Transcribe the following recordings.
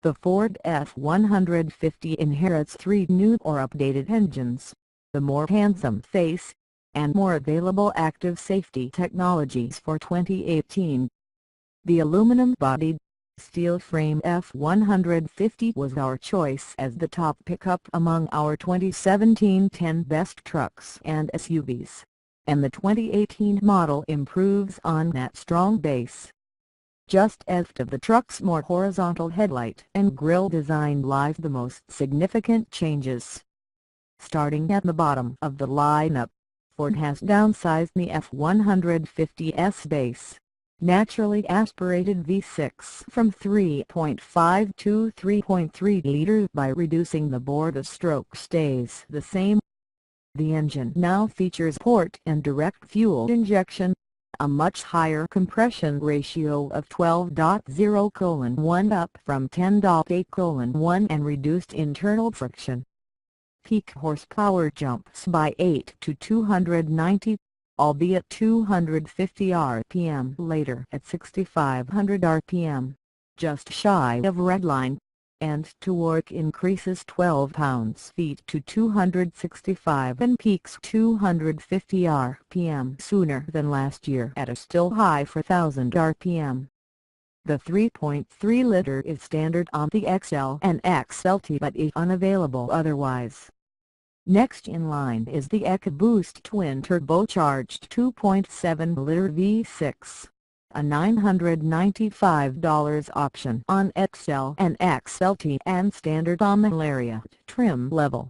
The Ford F-150 inherits 3 new or updated engines, the more handsome face, and more available active safety technologies for 2018. The aluminum-bodied, steel-frame F-150 was our choice as the top pickup among our 2017 10 best trucks and SUVs, and the 2018 model improves on that strong base. Just aft of the truck's more horizontal headlight and grille design lie the most significant changes. Starting at the bottom of the lineup, Ford has downsized the F-150's base, naturally aspirated V6 from 3.5 to 3.3 liters by reducing the bore. The stroke stays the same. The engine now features port and direct fuel injection, a much higher compression ratio of 12.0:1 up from 10.8:1 and reduced internal friction. Peak horsepower jumps by 8 to 290, albeit 250 rpm later at 6,500 rpm, just shy of redline, and torque increases 12 pounds-feet to 265 and peaks 250 rpm sooner than last year at a still high 4,000 rpm. The 3.3-liter is standard on the XL and XLT but is unavailable otherwise. Next in line is the EcoBoost twin-turbocharged 2.7-liter V6, a $995 option on XL and XLT and standard on the Lariat trim level.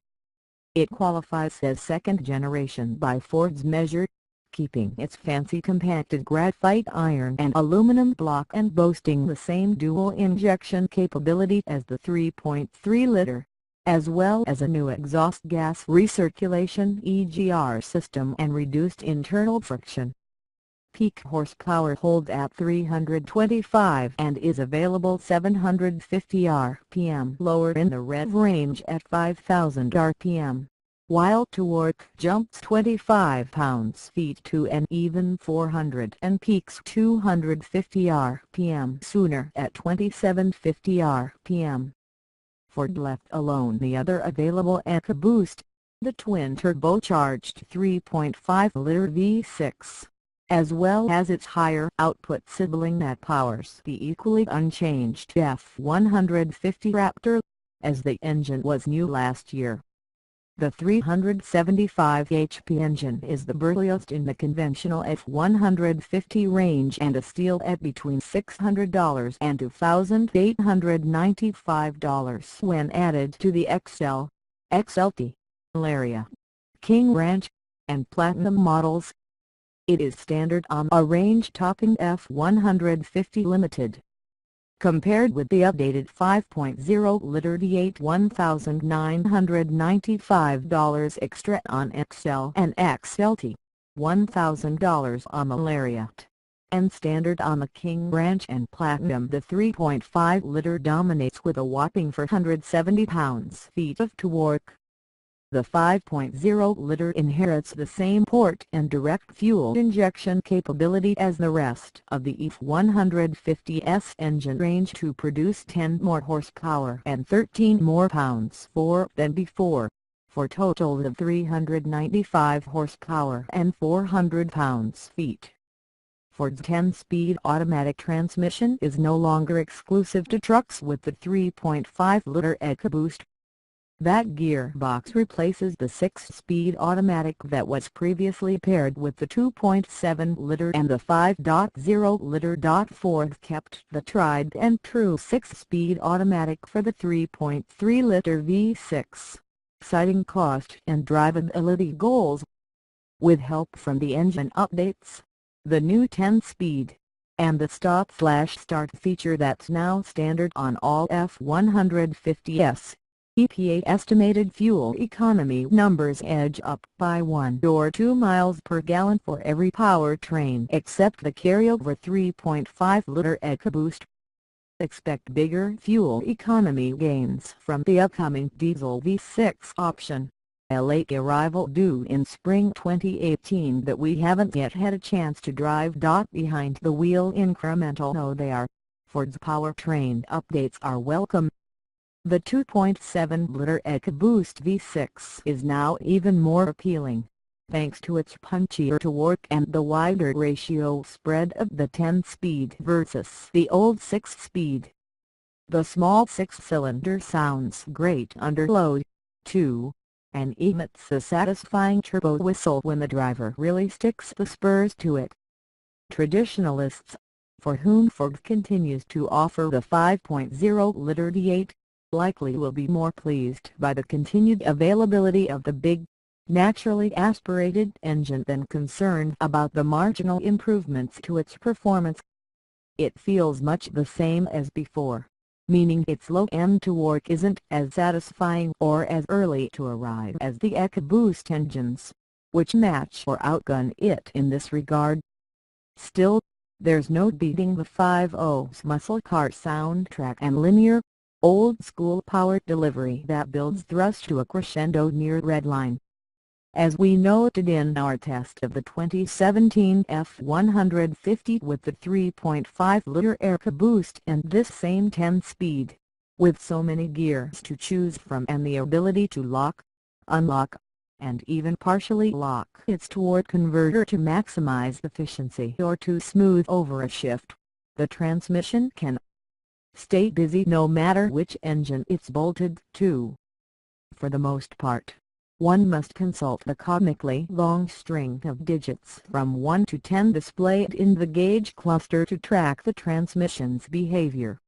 It qualifies as second generation by Ford's measure, keeping its fancy compacted graphite iron and aluminum block and boasting the same dual injection capability as the 3.3-liter, as well as a new exhaust gas recirculation (EGR) system and reduced internal friction. Peak horsepower holds at 325 and is available 750 rpm lower in the rev range at 5,000 rpm, while torque jumps 25 pounds-feet to an even 400 and peaks 250 rpm sooner at 2,750 rpm. Ford left alone the other available EcoBoost, the twin-turbocharged 3.5-liter V6, as well as its higher output sibling that powers the equally unchanged F-150 Raptor, as the engine was new last year. The 375 HP engine is the burliest in the conventional F-150 range and a steal at between $600 and $2,895 when added to the XL, XLT, Lariat, King Ranch, and Platinum models. It is standard on a range-topping F-150 Limited. Compared with the updated 5.0-liter V8 $1,995 extra on XL and XLT, $1,000 on the Lariat, and standard on the King Ranch and Platinum, the 3.5-liter dominates with a whopping 470 pounds-feet of torque. The 5.0-liter inherits the same port and direct fuel injection capability as the rest of the F-150's engine range to produce 10 more horsepower and 13 more pounds-feet than before, for a total of 395 horsepower and 400 pounds-feet. Ford's 10-speed automatic transmission is no longer exclusive to trucks with the 3.5-liter EcoBoost. That gearbox replaces the 6-speed automatic that was previously paired with the 2.7-liter and the 5.0-liter. Ford kept the tried-and-true 6-speed automatic for the 3.3-liter V6, citing cost and drivability goals. With help from the engine updates, the new 10-speed, and the stop/start feature that's now standard on all F-150s, EPA estimated fuel economy numbers edge up by 1 or 2 miles per gallon for every powertrain except the carryover 3.5-liter EcoBoost. Expect bigger fuel economy gains from the upcoming diesel V6 option, a late arrival due in spring 2018 that we haven't yet had a chance to drive. Behind the wheel incremental though they are, Ford's powertrain updates are welcome. The 2.7-liter EcoBoost V6 is now even more appealing, thanks to its punchier torque and the wider ratio spread of the 10-speed versus the old 6-speed. The small 6-cylinder sounds great under load, too, and emits a satisfying turbo whistle when the driver really sticks the spurs to it. Traditionalists, for whom Ford continues to offer the 5.0-liter V8, likely will be more pleased by the continued availability of the big, naturally aspirated engine than concerned about the marginal improvements to its performance. It feels much the same as before, meaning its low-end torque isn't as satisfying or as early to arrive as the EcoBoost engines, which match or outgun it in this regard. Still, there's no beating the 5.0's muscle car soundtrack and linear, old-school power delivery that builds thrust to a crescendo near redline. As we noted in our test of the 2017 F150 with the 3.5-liter EcoBoost and this same 10-speed, with so many gears to choose from and the ability to lock, unlock, and even partially lock its torque converter to maximize efficiency or to smooth over a shift, the transmission can stay busy no matter which engine it's bolted to. For the most part, one must consult the comically long string of digits from 1 to 10 displayed in the gauge cluster to track the transmission's behavior.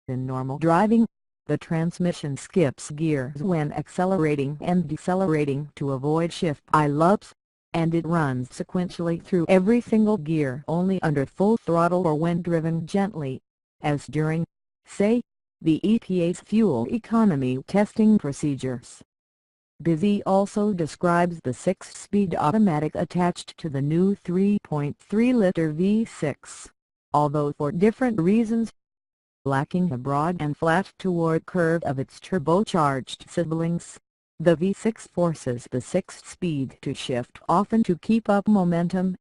In normal driving, the transmission skips gears when accelerating and decelerating to avoid shift pileups, and it runs sequentially through every single gear only under full throttle or when driven gently, as during, say, the EPA's fuel economy testing procedures. Busy also describes the 6-speed automatic attached to the new 3.3-liter V6, although for different reasons. Lacking a broad and flat torque curve of its turbocharged siblings, the V6 forces the 6-speed to shift often to keep up momentum.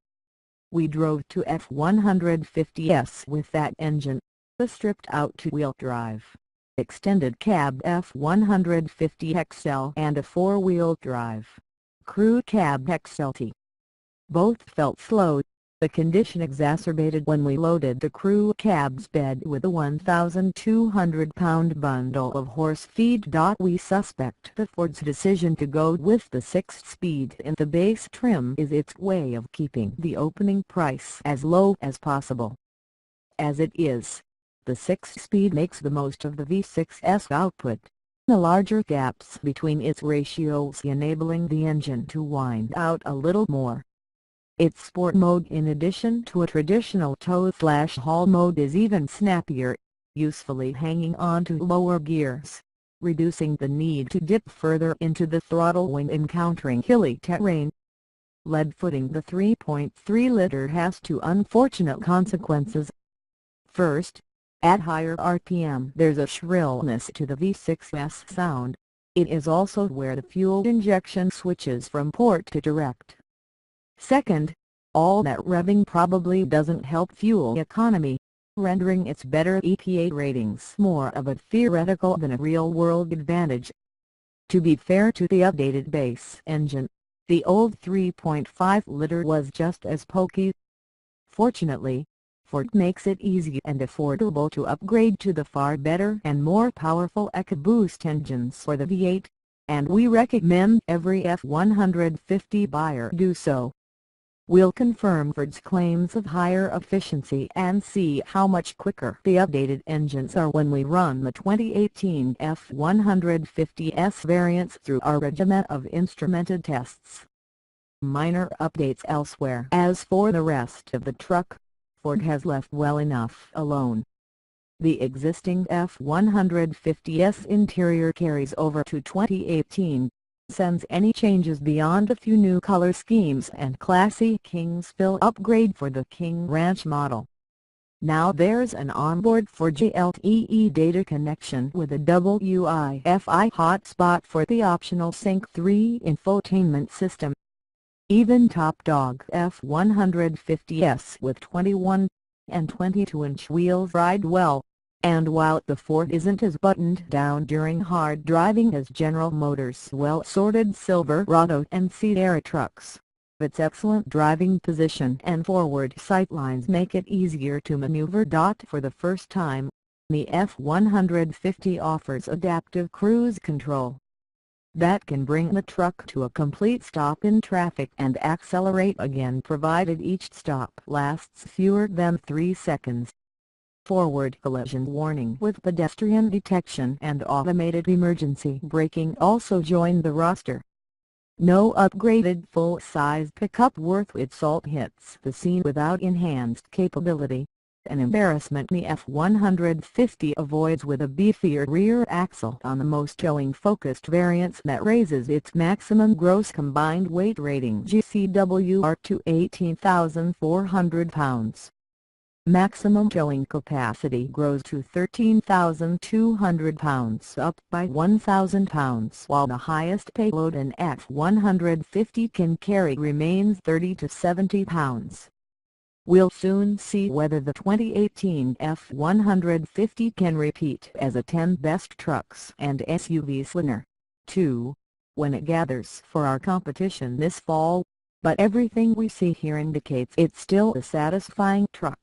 We drove to F150s with that engine, the stripped-out two-wheel drive, extended cab F150 XL and a 4-wheel drive, crew cab XLT. Both felt slow, the condition exacerbated when we loaded the crew cab's bed with a 1,200-pound bundle of horse feed. We suspect that Ford's decision to go with the 6-speed in the base trim is its way of keeping the opening price as low as possible. As it is, the 6-speed makes the most of the V6's output, the larger gaps between its ratios enabling the engine to wind out a little more. Its sport mode in addition to a traditional tow/haul mode is even snappier, usefully hanging on to lower gears, reducing the need to dip further into the throttle when encountering hilly terrain. Lead-footing the 3.3-liter has two unfortunate consequences. First, at higher RPM there's a shrillness to the V6's sound. It is also where the fuel injection switches from port to direct. Second, all that revving probably doesn't help fuel economy, rendering its better EPA ratings more of a theoretical than a real-world advantage. To be fair to the updated base engine, the old 3.5-liter was just as pokey. Fortunately, Ford makes it easy and affordable to upgrade to the far better and more powerful EcoBoost engines for the V8, and we recommend every F150 buyer do so. We'll confirm Ford's claims of higher efficiency and see how much quicker the updated engines are when we run the 2018 F150s variants through our regimen of instrumented tests. Minor updates elsewhere. As for the rest of the truck, Ford has left well enough alone. The existing F150s interior carries over to 2018. Sends any changes beyond a few new color schemes and classy Kingsville upgrade for the King Ranch model. Now there's an onboard 4G LTE data connection with a Wi-Fi hotspot for the optional Sync 3 infotainment system. Even top dog F150s with 21 and 22-inch wheels ride well, and while the Ford isn't as buttoned down during hard driving as General Motors' well-sorted Silverado and Sierra trucks, its excellent driving position and forward sightlines make it easier to maneuver. For the first time, the F150 offers adaptive cruise control that can bring the truck to a complete stop in traffic and accelerate again provided each stop lasts fewer than 3 seconds. Forward collision warning with pedestrian detection and automated emergency braking also join the roster. No upgraded full-size pickup worth its salt hits the scene without enhanced capability, an embarrassment the F150 avoids with a beefier rear axle on the most towing-focused variants that raises its maximum gross combined weight rating (GCWR) to 18,400 pounds. Maximum towing capacity grows to 13,200 pounds, up by 1,000 pounds, while the highest payload an F150 can carry remains 30 to 70 pounds. We'll soon see whether the 2018 F150 can repeat as a 10 best trucks and SUVs winner, too, when it gathers for our competition this fall, but everything we see here indicates it's still a satisfying truck.